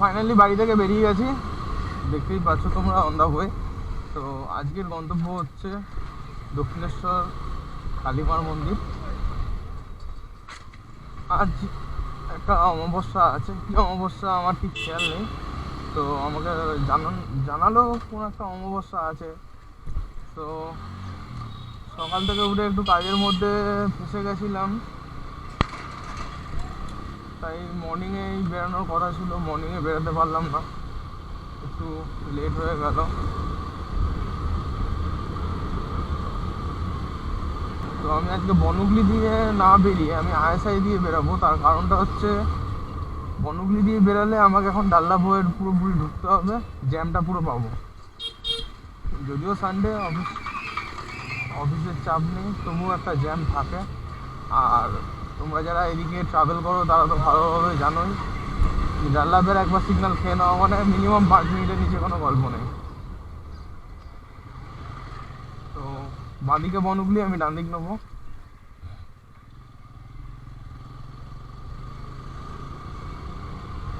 Finally বাড়ি থেকে বেরিয়ে গেছি, দেখতেই পাচ্ছ তোমরা অন দা ওয়ে। তো আজকের গন্তব্য হচ্ছে দক্ষিণেশ্বর কালীমার মন্দির। আজ একটা অমাবস্যা আছে, কি অমাবস্যা আমার ঠিক খেয়াল নেই, তো আমাকে জানালো কোন একটা অমাবস্যা আছে। তো সকাল থেকে উঠে একটু কাজের মধ্যে ফেসে গেছিলাম, তাই মর্নিংয়েই বেরোনোর কথা ছিল, মর্নিংয়ে বেরোতে পারলাম না, একটু লেট হয়ে গেল। তো আমি আজকে বনগুলি দিয়ে না বেরিয়ে আমি আইএসআই দিয়ে বেরোবো। তার কারণটা হচ্ছে বনগুলি দিয়ে বেরোলে আমাকে এখন ডাল্লা বইয়ের পুরোপুরি ঢুকতে হবে, জ্যামটা পুরো পাবো। যদিও সানডে অফিসের চাপ নেই, তবুও একটা জ্যাম থাকে। আর তোমরা যারা এদিকে ট্রাভেল করো তারা তো ভালোভাবে জানোই ডাল্লাবের একবার সিগন্যাল খেয়ে নেওয়া মানে মিনিমাম 5 মিনিটের নিচে কোনো গল্প নেই। তো বাঁদিকে বনগুলি, আমি ডান দিক নেবো।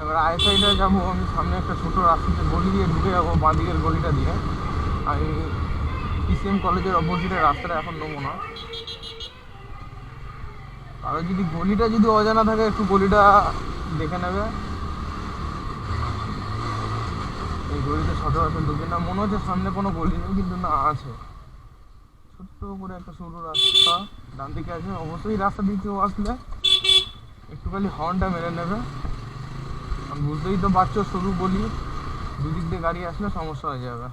এবার আইসাইডে যাবো আমি, সামনে একটা ছোটো রাস্তাতে গলি দিয়ে ঢুকে যাবো, বাঁদিকের গলিটা দিয়ে। আমি পিসিএম কলেজের অপোজিটের রাস্তাটা এখন নেবো না। আর যদি গলিটা যদি অজানা থাকে একটু গলিটা দেখে নেবে। এই গলিতে সচরাচর ঢুকে না, মনে হচ্ছে সামনে কোনো গলি নেই, কিন্তু না আছে, ছোট্ট করে একটা সরু রাস্তা ডান দিকে আছে। অবশ্যই রাস্তা দিয়ে কেউ আসলে একটু খালি হর্নটা মেরে নেবে, কারণ বুঝতেই তো পারছো সরু গলি, দুদিক দিয়ে গাড়ি আসলে সমস্যা হয়ে যাবে।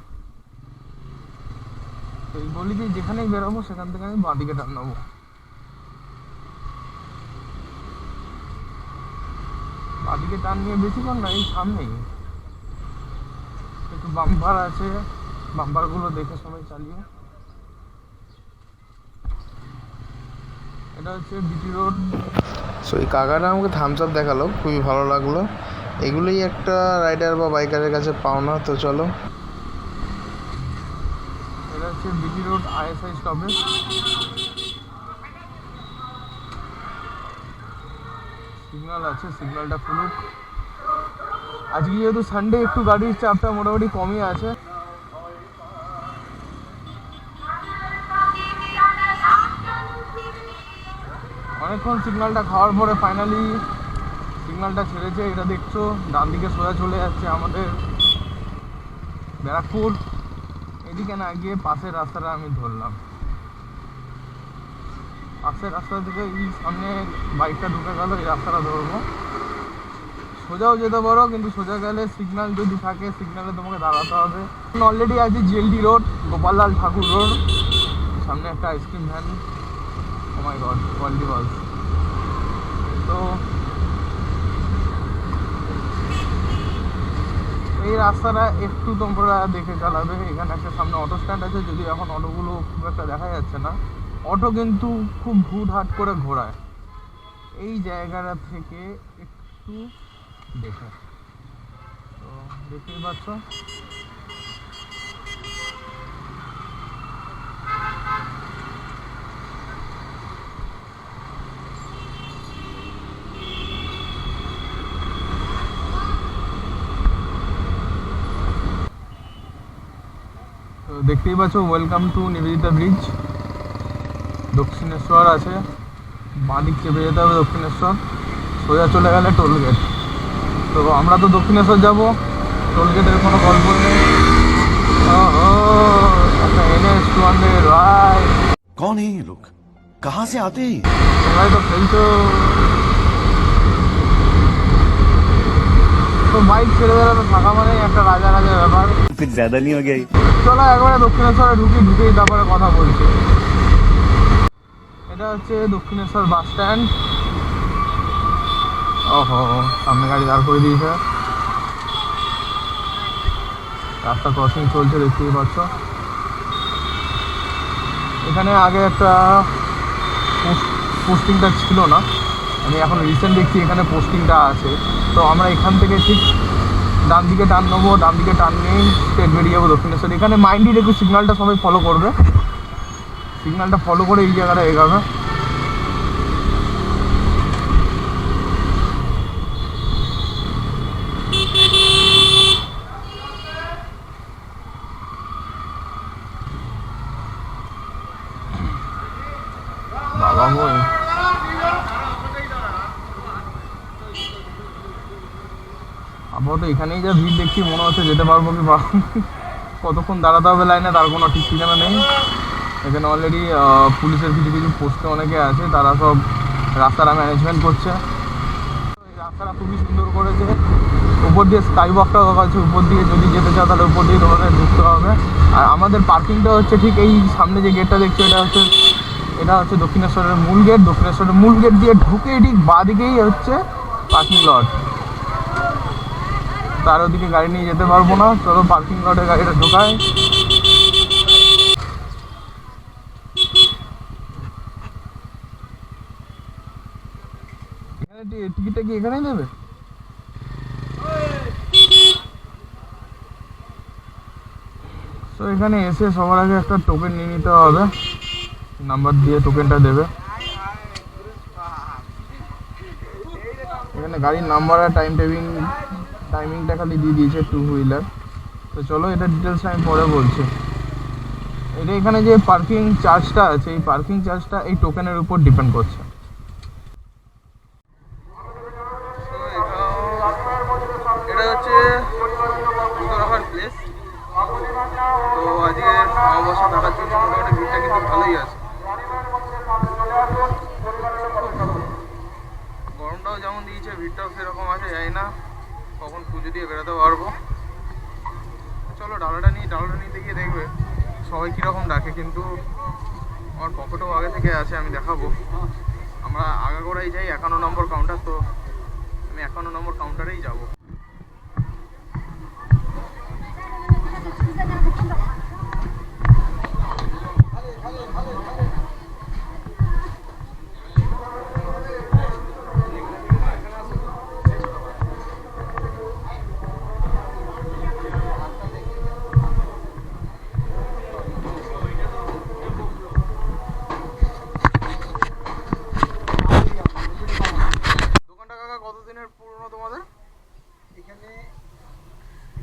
তো এই গলি দিয়ে যেখানেই বেরোবো সেখান থেকে আমি বাঁদিকে টান নেবো। বাঁদিকে টান নিয়ে বেশিক্ষণ না, এই সামনেই একটু বাম্পার আছে, বাম্পারগুলো দেখে সবাই চালিয়ে। এটা হচ্ছে বিটি রোড। সো এই কাকাটা আমাকে থামস আপ দেখালো, খুবই ভালো লাগলো। এগুলোই একটা রাইডার বা বাইকারের কাছে পাওনা। তো চলো, এটা হচ্ছে BT road ISI stoppage. Signal আছে, সিগন্যালটা খুলুক। আজকে যেহেতু সানডে একটু গাড়ির চাপটা মোটামুটি কমই আছে। অনেকক্ষণ সিগন্যালটা খাওয়ার পরে ফাইনালি সিগন্যালটা ছেড়েছে। এটা দেখছো ডান দিকে সোজা চলে যাচ্ছে আমাদের ব্যারাকপুর। এদিকে না গিয়ে পাশের রাস্তাটা আমি ধরলাম, পাশের রাস্তা থেকে এই সামনে বাইকটা ঢুকে গেল, এই রাস্তাটা ধরবো। সোজাও যেতে পারো, কিন্তু সোজা গেলে সিগন্যাল যদি থাকে সিগন্যালে তোমাকে দাঁড়াতে হবে। অলরেডি আছি জিএলডি রোড, গোপাললাল ঠাকুর রোড, সামনে একটা আইসক্রিম ভ্যান। ও মাই গড, কোয়ালিটি বাস। তো এই রাস্তাটা একটু তোমরা দেখে চালাবে। এখানে একটা সামনে অটো স্ট্যান্ড আছে, যদি এখন অটোগুলো খুব একটা দেখা যাচ্ছে না। অটো কিন্তু খুব হুটহাট করে ঘোরায়, এই জায়গাটা থেকে একটু দেখে। তো দেখতেই পাচ্ছ দেখতেই পাচ্ছ welcome to Nivedita bridge. Dakshineswar আছে, বাঁদিক চেপে যেতে হবে দক্ষিণেশ্বর, সোজা চলে গেলে টোলগেট। তো আমরা তো দক্ষিণেশ্বর যাব, টোলগেটের কোনো গল্প নেই। একটা NS 200 রাইড। कौन है ये लोग, कहाँ से आते हैं? তোমরাই তো খেলছো। তো বাইক ছেড়ে বেড়াতে থাকা মানে একটা রাজা রাজা ব্যাপার। कुछ ज्यादा नहीं हो गया? চলো একবারে দক্ষিণেশ্বরে ঢুকেই তারপরে কথা বলছি। এটা হচ্ছে দক্ষিণেশ্বর বাস স্ট্যান্ড। ওহো, সামনে গাড়ি দাঁড় করে দিয়েছে, রাস্তা ক্রসিং চলছে, দেখতেই পাচ্ছ। এখানে আগে একটা পোস্টিংটা ছিল না, আমি এখন রিসেন্ট দেখছি এখানে পোস্টিংটা আছে। তো আমরা এখান থেকে ঠিক ডান দিকে টান নেবো, ডান দিকে টান নিয়েই স্ট্রেট বেরিয়ে যাবো দক্ষিণেশ্বর। এখানে মাইন্ডলি একটু সিগন্যালটা সবাই ফলো করবে, সিগন্যালটা ফলো করে এই জায়গাটা এগাবে। বাবুই আপাতত এখানেই যা ভিড় দেখছি মনে হচ্ছে যেতে পারবো কি কতক্ষণ দাঁড়াতে হবে লাইনে তার কোনো ঠিক ঠিকানা নেই। এখানে অলরেডি পুলিশের কিছু কিছু পোস্টে অনেকে আছে, তারা সব রাস্তাটা ম্যানেজমেন্ট করছে। এই রাস্তাটা খুবই সুন্দর করেছে, উপর দিয়ে স্কাই ওয়াকটা আছে, উপর দিয়ে যদি যেতে চাও তাহলে উপর দিয়ে তোমাকে ঢুকতে হবে। আর আমাদের পার্কিংটা হচ্ছে ঠিক এই সামনে যে গেটটা দেখছো এটা হচ্ছে দক্ষিণেশ্বরের মূল গেট। দক্ষিণেশ্বরের মূল গেট দিয়ে ঢুকে ঠিক বাঁদিকেই হচ্ছে পার্কিং লট। তার ওদিকে গাড়ি নিয়ে যেতে পারবো না, চলো পার্কিং লটে গাড়িটা ঢোকায়। এখানে টিকিটটা কি এখানেই দেবে? তো এখানে এসে সবার আগে একটা টোকেন নিয়ে নিতে হবে, নাম্বার দিয়ে টোকেনটা দেবে। এখানে গাড়ির নাম্বার আর টাইমিংটা খালি দিয়ে দিয়েছে 2 হুইলার। তো চলো এটা ডিটেলস আমি পরে বলছি। এটা এখানে যে পার্কিং চার্জটা আছে, এই পার্কিং চার্জটা এই টোকেনের উপর ডিপেন্ড করছে। এটা হচ্ছে রাখার প্লেস। তো আজকে অমাবস্যা থাকার জন্য মোটামুটি ভিড়টা কিন্তু ভালোই আছে। গরমটাও যেমন দিয়েছে, ভিড়টাও সেরকম আছে, জানি না কখন পুজো দিয়ে বেরোতে পারবো। চলো ডালাটা নিতে গিয়ে দেখবে সবাই কীরকম ডাকে, কিন্তু আমার পকেটও আগে থেকে আছে, আমি দেখাবো। আমরা আগাগোড়াই যাই 51 নম্বর কাউন্টার, তো আমি 51 নম্বর কাউন্টারেই যাবো। কতদিনের পুরনো তোমাদের এখানে?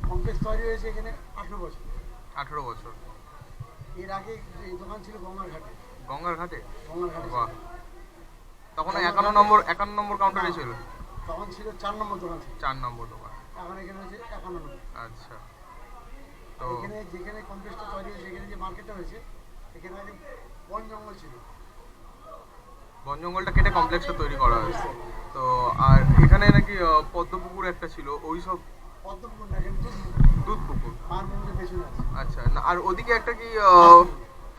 কমপ্লেক্স তৈরি হয়েছে এখানে 18 বছর। 18 বছর। এর আগে এই দোকান ছিল গঙ্গার ঘাটে। গঙ্গার ঘাটে? গঙ্গার ঘাটে। বাহ, তখন 51 নম্বর কাউন্টারে ছিল? তখন ছিল 4 নম্বর দোকান ছিল। 4 নম্বর দোকান। এখন এখানে হচ্ছে 51 নম্বর। আচ্ছা। তো এখানে যেখানে কমপ্লেক্সটা তৈরি হয়েছে, এখানে যে মার্কেটটা হয়েছে, এখানে আগে বন জঙ্গল ছিল। বন জঙ্গলটা কেটে কমপ্লেক্সটা তৈরি করা হয়েছে। তো আর এখানে নাকি পদ্মপুকুর একটা ছিল, ওই সব? পদ্মপুকুর না, কিন্তু দুধ পুকুর। মার মন্দিরের পেছনে আছে। আচ্ছা, না আর ওদিকে একটা কি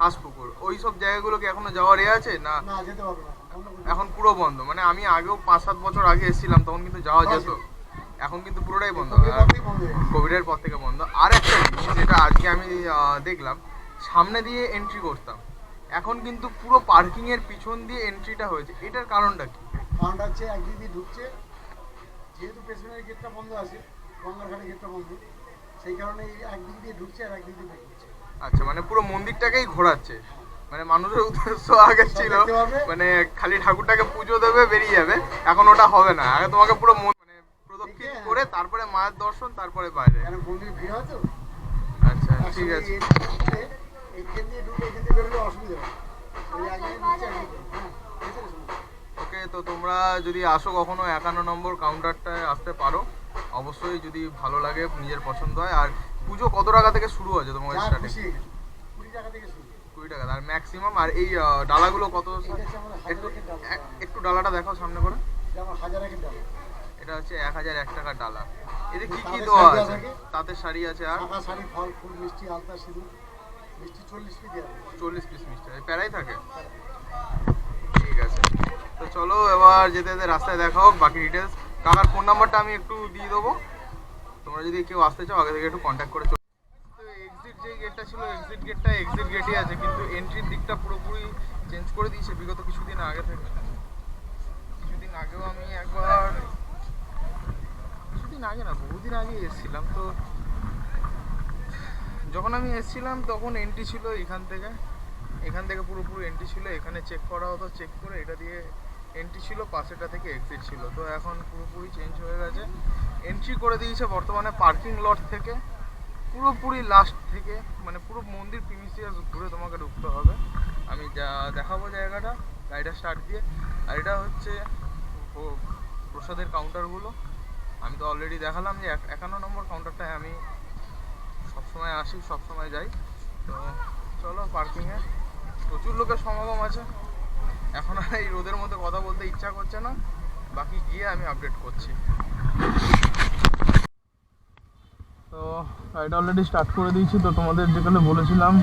হাঁস পুকুর, ওই সব জায়গাগুলো কি এখনো যাওয়ার আছে না? না, যেতে পারবে না, এখন পুরো বন্ধ। মানে আমি আগেও 5-7 বছর আগে এসেছিলাম, তখন কিন্তু যাওয়া যেত, এখন কিন্তু পুরোটাই বন্ধ। কোভিডের পর থেকে বন্ধ। আর একটা জিনিস যেটা আজকে আমি দেখলাম, সামনে দিয়ে এন্ট্রি করতাম, এখন কিন্তু পুরো পার্কিং এর পিছন দিয়ে এন্ট্রিটা হয়েছে। এটার কারণটা কি? কারণটা হচ্ছে একদিক দিয়ে ঢুকছে, যেহেতু পেছনের গেটটা বন্ধ আছে, গঙ্গার ঘাটের গেটটা বন্ধ, সেই কারণে একদিক দিয়ে ঢুকছে আর একদিক দিয়ে বের হচ্ছে। আচ্ছা, মানে পুরো মন্দিরটাকেই ঘোরাচ্ছে। মানে মানুষের উদ্দেশ্য আগে ছিল মানে খালি ঠাকুরটাকে পুজো দেবে, বেরিয়ে যাবে। এখন ওটা হবে না, আগে তোমাকে পুরো মানে প্রদক্ষিণ করে তারপরে মায়ের দর্শন, তারপরে বাইরে। মন্দির ভিড় হয় তো। আচ্ছা, ঠিক আছে। এইখান দিয়ে ঢুকে এখান দিয়ে বেরোলে অসুবিধা হয়। ওই আগে ঢুকছে, ওকে, তো তোমরা যদি আসো কখনো 51 নম্বর কাউন্টারটায় আসতে পারো অবশ্যই, যদি ভালো লাগে, নিজের পছন্দ হয়। আর পুজো কত টাকা থেকে শুরু হয়েছে তোমাদের স্টার্টিং? 20 টাকা থেকে শুরু। 20 টাকা আর ম্যাক্সিমাম। আর এই ডালাগুলো কত? একটু ডালাটা দেখাও সামনে করে। যেমন 1001 টাকা। এটা হচ্ছে 1001 টাকার ডালা। এতে কি কি দেওয়া আছে? তাতে শাড়ি আছে, আর শাঁখা, শাড়ি, ফল, ফুল, মিষ্টি, আলতা, সিঁদুর, মিষ্টি 40 পিস দেওয়া আছে। 40 পিস মিষ্টি প্যারাই থাকে। ঠিক আছে, তো চলো এবার যেতে যেতে রাস্তায় দেখা হোক। বাকি ডিটেলস, কাকার ফোন নাম্বারটা আমি একটু দিয়ে দেবো, তোমরা যদি কেউ আসতে চাও আগে থেকে একটু কন্ট্যাক্ট করে চলো। তো এক্সিট যে গেটটা ছিল, এক্সিট গেটই আছে, কিন্তু এন্ট্রির দিকটা পুরোপুরি চেঞ্জ করে দিয়েছে বিগত কিছুদিন আগে থেকে। কিছুদিন আগেও আমি একবার, কিছুদিন আগে না, বহুদিন আগে এসেছিলাম। তো যখন আমি এসেছিলাম তখন এন্ট্রি ছিল এখান থেকে পুরোপুরি এন্ট্রি ছিল। এখানে চেক করা হতো, চেক করে এটা দিয়ে এন্ট্রি ছিল, পাশেটা থেকে এক্সিট ছিল। তো এখন পুরোপুরি চেঞ্জ হয়ে গেছে, এন্ট্রি করে দিয়েছে বর্তমানে পার্কিং লট থেকে পুরোপুরি লাস্ট থেকে, মানে পুরো মন্দির প্রিমিসিয়াস ঘুরে তোমাকে ঢুকতে হবে। আমি যা দেখাবো জায়গাটা, গাড়িটা স্টার্ট দিয়ে। আর এটা হচ্ছে প্রসাদের কাউন্টারগুলো। আমি তো অলরেডি দেখালাম যে 51 নম্বর কাউন্টারটায় আমি সবসময় আসি, সবসময় যাই। তো চলো পার্কিংয়ে প্রচুর লোকের সমাগম আছে। এখন আর এই রোদের মধ্যে কথা বলতে ইচ্ছা করছে না, বাকি গিয়ে আমি আপডেট করছি। তো গাড়িটা অলরেডি স্টার্ট করে দিয়েছি। তো তোমাদের যেখানে বলেছিলাম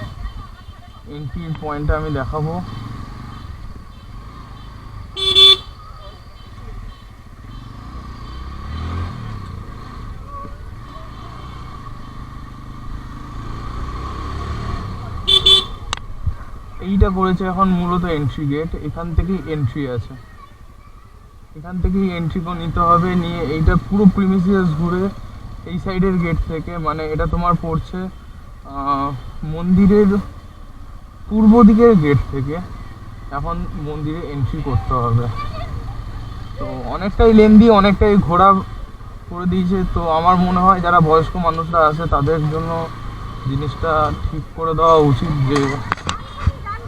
এন্ট্রি পয়েন্টটা আমি দেখাবো। এইটা করেছে এখন মূলত এন্ট্রি গেট, এখান থেকেই এন্ট্রি আছে, এখান থেকেই এন্ট্রি করে নিতে হবে। নিয়ে এইটা পুরো প্রিমিসিয়াস ঘুরে এই সাইডের গেট থেকে, মানে এটা তোমার পড়ছে মন্দিরের পূর্ব দিকের গেট থেকে এখন মন্দিরে এন্ট্রি করতে হবে। তো অনেকটাই লেন্দি, অনেকটাই ঘোরা করে দিয়েছে। তো আমার মনে হয় যারা বয়স্ক মানুষরা আছে তাদের জন্য জিনিসটা ঠিক করে দেওয়া উচিত, যে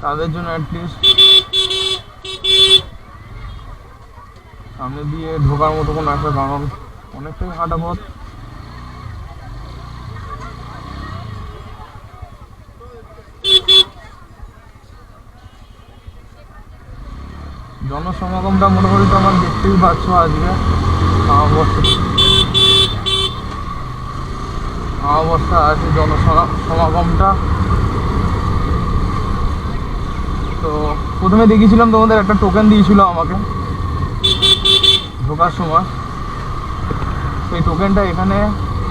তাদের জন্য অ্যাটলিস্ট সামনে দিয়ে ঢোকার মতো কোনো একটা, কারণ অনেকটাই হাঁটা পথ। জনসমাগমটা মোটামুটি তো আমার দেখতেই পাচ্ছ আজকে অবস্থা আছে জনসমাগমটা। তো প্রথমে দেখেছিলাম তোমাদের একটা টোকেন দিয়েছিল আমাকে ঢোকার সময়, সেই টোকেনটা এখানে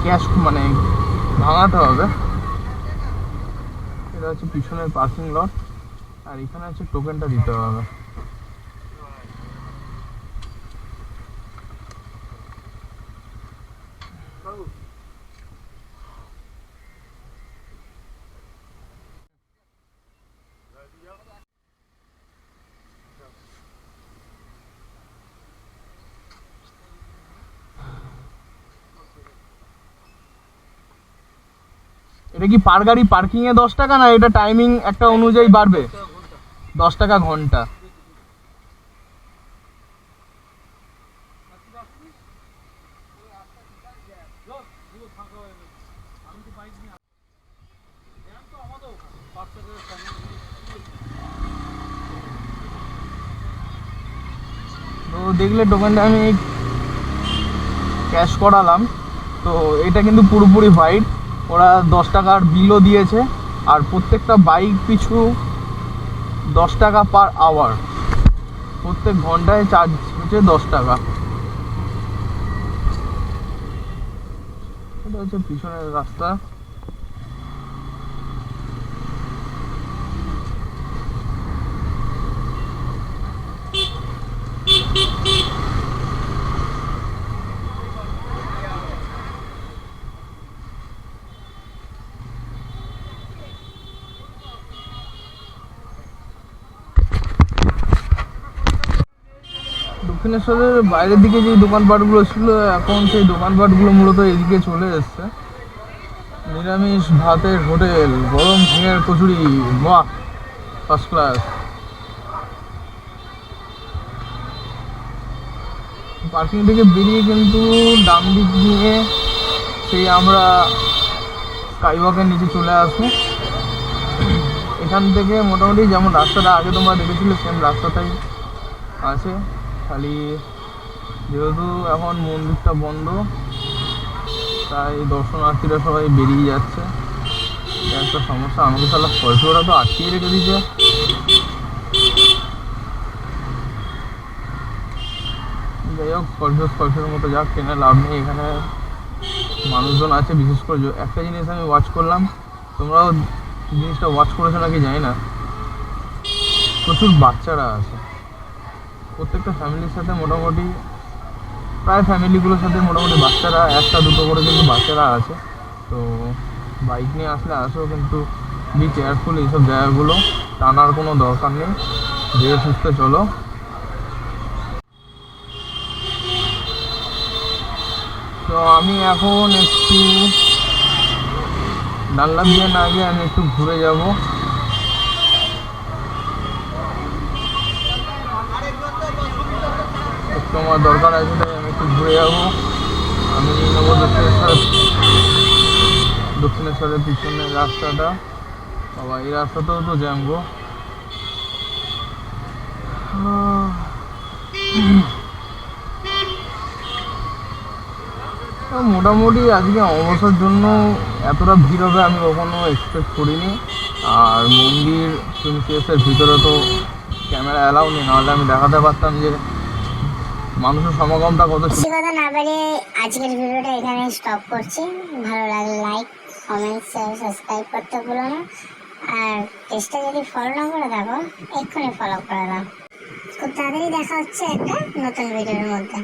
ক্যাশ মানে ভাঙাতে হবে। এটা হচ্ছে পিছনের পার্কিং লট, আর এখানে হচ্ছে টোকেনটা দিতে হবে। এটা কি পার গাড়ি পার্কিং এ 10 টাকা, না এটা টাইমিং একটা অনুযায়ী বাড়বে? 10 টাকা ঘন্টা। তো দেখলে টোকেনটা আমি ক্যাশ করালাম। তো এটা কিন্তু পুরোপুরি হোয়াইট, ওরা 10 টাকার বিলও দিয়েছে। আর প্রত্যেকটা বাইক পিছু 10 টাকা পার আওয়ার, প্রত্যেক ঘন্টায় চার্জ হচ্ছে 10 টাকা। এটা হচ্ছে পিছনের রাস্তা। দক্ষিণেশ্বরের বাইরের দিকে যে দোকানপাটগুলো ছিল, এখন সেই দোকানপাটগুলো মূলত এদিকে চলে এসছে। নিরামিষ ভাতের হোটেল, গরম ঝিঙের কচুরি, বাহ ফার্স্ট ক্লাস। পার্কিং থেকে বেরিয়ে কিন্তু ডান দিক দিয়ে সেই আমরা স্কাইওয়াকের নিচে চলে আসবো। এখান থেকে মোটামুটি যেমন রাস্তাটা আগে তোমরা দেখেছিলে সেম রাস্তাটাই আছে, খালি যেহেতু এখন মন্দিরটা বন্ধ তাই দর্শনার্থীরা সবাই বেরিয়ে যাচ্ছে। এটা একটা সমস্যা। আমাকে তাহলে স্করপিওটা তো আটকিয়ে রেখে দিয়েছে। যাই হোক, স্করপিওর মতো যাক, ট্রেনে লাভ নেই। এখানে মানুষজন আছে, বিশেষ করে একটা জিনিস আমি ওয়াচ করলাম, তোমরাও জিনিসটা ওয়াচ করেছো নাকি জানি না, প্রচুর বাচ্চারা আছে। প্রত্যেকটা ফ্যামিলির সাথে মোটামুটি প্রায় ফ্যামিলিগুলোর সাথে মোটামুটি বাচ্চারা, একটা দুটো করে কিন্তু বাচ্চারা আছে। তো বাইক নিয়ে আসলে আসো, কিন্তু বি কেয়ারফুল। এইসব জায়গাগুলো টানার কোনো দরকার নেই, ধীরে সুস্থে চলো। তো আমি এখন একটু ডানলাপ দিয়ে না গিয়ে আমি একটু ঘুরে যাব। আমার দরকার আছে, তাই আমি একটু ঘুরে যাবো। আমি নিয়ে নেবো দক্ষিণেশ্বরের পিছনের রাস্তাটা। বাবা এই রাস্তাতেও তো জ্যাম গো। মোটামুটি আজকে অবসর জন্য এতটা ভিড় হবে আমি কখনো এক্সপেক্ট করিনি। আর মন্দির প্রিন্সেসের ভিতরে তো ক্যামেরা অ্যালাউ নেই, নাহলে আমি দেখাতে পারতাম যে মানুষের সমাগমটা কত। বেশি কথা না বাড়িয়ে আজকের ভিডিওটা এখানে স্টপ করছি। ভালো লাগলে লাইক, কমেন্ট, শেয়ার, সাবস্ক্রাইব করতে ভুলো না। আর পেজটা যদি ফলো না করে থাকো এক্ষুনি ফলো করে দাও। খুব তাড়াতাড়ি দেখা হচ্ছে একটা নতুন ভিডিওর মধ্যে।